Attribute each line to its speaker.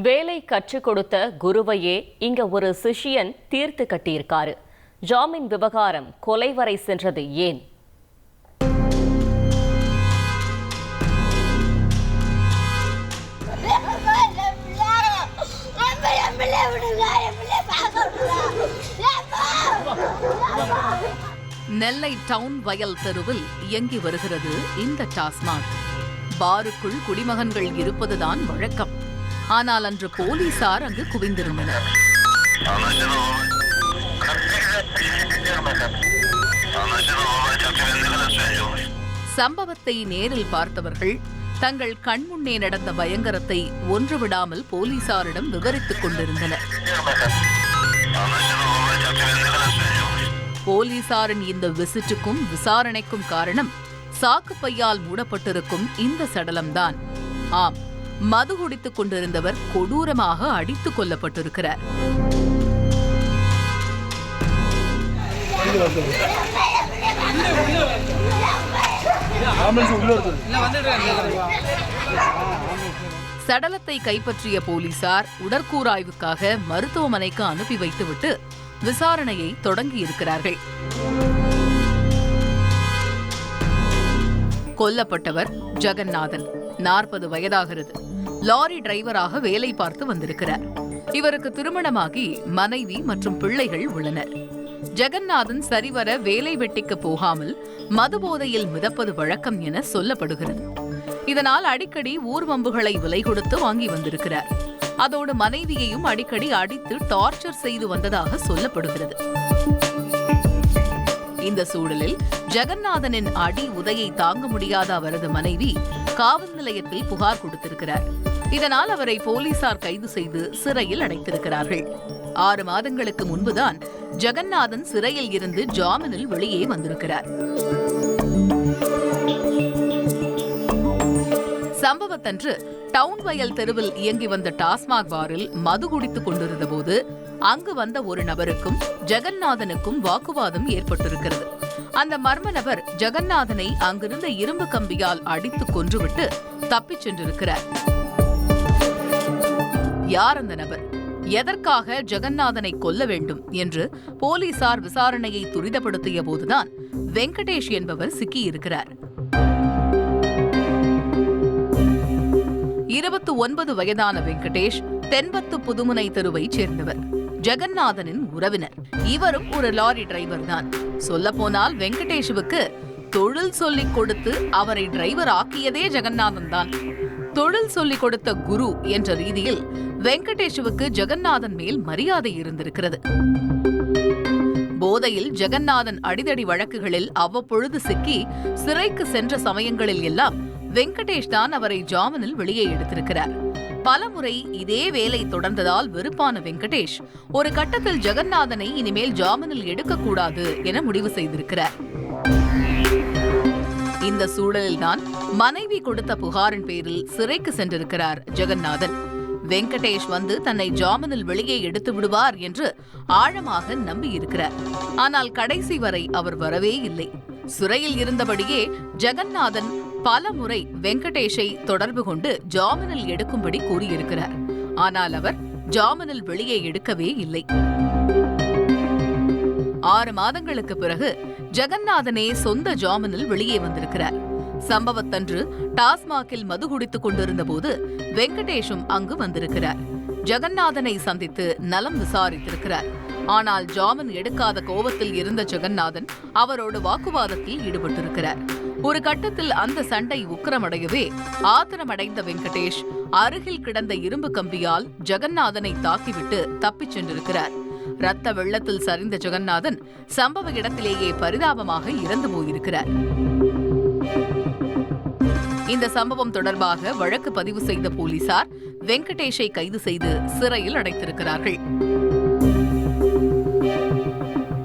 Speaker 1: வேலை கற்றுக் கொடுத்த குருவையே இங்க ஒரு சிஷ்யன் தீர்த்து கட்டியிருக்காரு. ஜாமீன் விவகாரம் கொலை வரை சென்றது ஏன்?
Speaker 2: நெல்லை டவுன் வயல் தெருவில் இயங்கி வருகிறது இந்த டாஸ்மாக். பாருக்குள் குடிமகன்கள் இருப்பதுதான் வழக்கம். ஆனால் அன்று போலீசார் அங்கு குவிந்திருந்தனர். சம்பவத்தை நேரில் பார்த்தவர்கள் தங்கள் கண்முன்னே நடந்த பயங்கரத்தை ஒன்றுவிடாமல் போலீசாரிடம் விவரித்துக் கொண்டிருந்தனர். போலீசாரின் இந்த விசிட்டுக்கும் விசாரணைக்கும் காரணம் சாக்கு பையால் மூடப்பட்டிருக்கும் இந்த சடலம்தான். ஆம், மது குடித்துக் கொண்டிருந்தவர் கொடூரமாக அடித்துக் கொல்லப்பட்டிருக்கிறார். சடலத்தை கைப்பற்றிய போலீசார் உடற்கூறாய்வுக்காக மருத்துவமனைக்கு அனுப்பி வைத்துவிட்டு விசாரணையை தொடங்கியிருக்கிறார்கள். கொல்லப்பட்டவர் ஜெகநாதன், 40 வயதாகிறது. லாரி டிரைவராக வேலை பார்த்து வந்திருக்கிறார். இவருக்கு திருமணமாகி மனைவி மற்றும் பிள்ளைகள் உள்ளனர். ஜெகநாதன் சரிவர வேலை வெட்டிக்கு போகாமல் மதுபோதையில் மிதப்பது வழக்கம் என சொல்லப்படுகிறது. இதனால் அடிக்கடி ஊர்வம்புகளை விலை கொடுத்து வாங்கி வந்திருக்கிறார். அதோடு மனைவியையும் அடிக்கடி அடித்து டார்ச்சர் செய்து வந்ததாக சொல்லப்படுகிறது. இந்த சூழலில் ஜெகநாதனின் அடி உதையை தாங்க முடியாத அவரது மனைவி காவல் நிலையத்தில் புகார் கொடுத்திருக்கிறார். இதனால் அவரை போலீசார் கைது செய்து சிறையில் அடைத்திருக்கிறார்கள். 6 மாதங்களுக்கு முன்புதான் ஜெகநாதன் சிறையில் இருந்து ஜாமீனில் வெளியே வந்திருக்கிறார். சம்பவத்தன்று டவுன் வயல் தெருவில் இயங்கி வந்த டாஸ்மாக் பாரில் மது குடித்துக் கொண்டிருந்த போது அங்கு வந்த ஒரு நபருக்கும் ஜெகநாதனுக்கும் வாக்குவாதம் ஏற்பட்டிருக்கிறது. அந்த மர்ம நபர் ஜெகநாதனை அங்கிருந்த இரும்பு கம்பியால் அடித்து கொன்றுவிட்டு தப்பிச் சென்றிருக்கிறார். யார் அந்த நபர்? எதற்காக ஜெகநாதனை கொல்ல வேண்டும் என்று போலீசார் விசாரணையை துரிதப்படுத்திய போதுதான் வெங்கடேஷ் என்பவர் சிக்கியிருக்கிறார். 29 வயதான வெங்கடேஷ் தென்பத்து புதுமுனை தெருவை சேர்ந்தவர். ஜெகநாதனின் உறவினர். இவரும் ஒரு லாரி டிரைவர் தான். சொல்லப்போனால் வெங்கடேஷுவுக்கு தொழில் சொல்லிக் கொடுத்து அவரை டிரைவர் ஆக்கியதே ஜெகநாதன் தான். தொழில் சொல்லிக் கொடுத்த குரு என்ற ரீதியில் வெங்கடேஷுவுக்கு ஜெகநாதன் மேல் மரியாதை இருந்திருக்கிறது. போதையில் ஜெகநாதன் அடிதடி வழக்குகளில் அவ்வப்பொழுது சிக்கி சிறைக்கு சென்ற சமயங்களில் எல்லாம் வெங்கடேஷ் தான் அவரை ஜாமீனில் வெளியே எடுத்திருக்கிறார். பலமுறை இதே வேலை தொடர்ந்ததால் வெறுப்பான வெங்கடேஷ் ஒரு கட்டத்தில் ஜெகநாதனை இனிமேல் ஜாமீனில் எடுக்கக்கூடாது என முடிவு செய்திருக்கிறார். இந்த சூழலில்தான் மனைவி கொடுத்த புகாரின் பேரில் சிறைக்கு சென்றிருக்கிறார் ஜெகநாதன். வெங்கடேஷ் வந்து தன்னை ஜாமீனில் வெளியே எடுத்து விடுவார் என்று ஆழமாக நம்பியிருக்கிறார். ஆனால் கடைசி வரை அவர் வரவே இல்லை. சிறையில் இருந்தபடியே ஜெகநாதன் பல முறை வெங்கடேஷை தொடர்பு கொண்டு ஜாமீனில் எடுக்கும்படி கூறியிருக்கிறார். ஆனால் அவர் ஜாமீனில் வெளியே எடுக்கவே இல்லை. 6 மாதங்களுக்கு பிறகு ஜெகநாதனே சொந்த ஜாமீனில் வெளியே வந்திருக்கிறார். சம்பவத்தன்று டாஸ்மாகில் மது குடித்துக் கொண்டிருந்த போது வெங்கடேஷும் அங்கு வந்திருக்கிறார். ஜெகநாதனை சந்தித்து நலம் விசாரித்திருக்கிறார். ஆனால் ஜாமீன் எடுக்காத கோபத்தில் இருந்த ஜெகநாதன் அவரோடு வாக்குவாதத்தில் ஈடுபட்டிருக்கிறார். ஒரு கட்டத்தில் அந்த சண்டை உக்கிரமடையவே ஆத்திரமடைந்த வெங்கடேஷ் அருகில் கிடந்த இரும்பு கம்பியால் ஜெகநாதனை தாக்கிவிட்டு தப்பிச் சென்றிருக்கிறார். இரத்த வெள்ளத்தில் சரிந்த ஜெகநாதன் சம்பவ இடத்திலேயே பரிதாபமாக இறந்து போயிருக்கிறார். இந்த சம்பவம் தொடர்பாக வழக்கு பதிவு செய்த போலீசார் வெங்கடேஷை கைது செய்து சிறையில் அடைத்திருக்கிறார்கள்.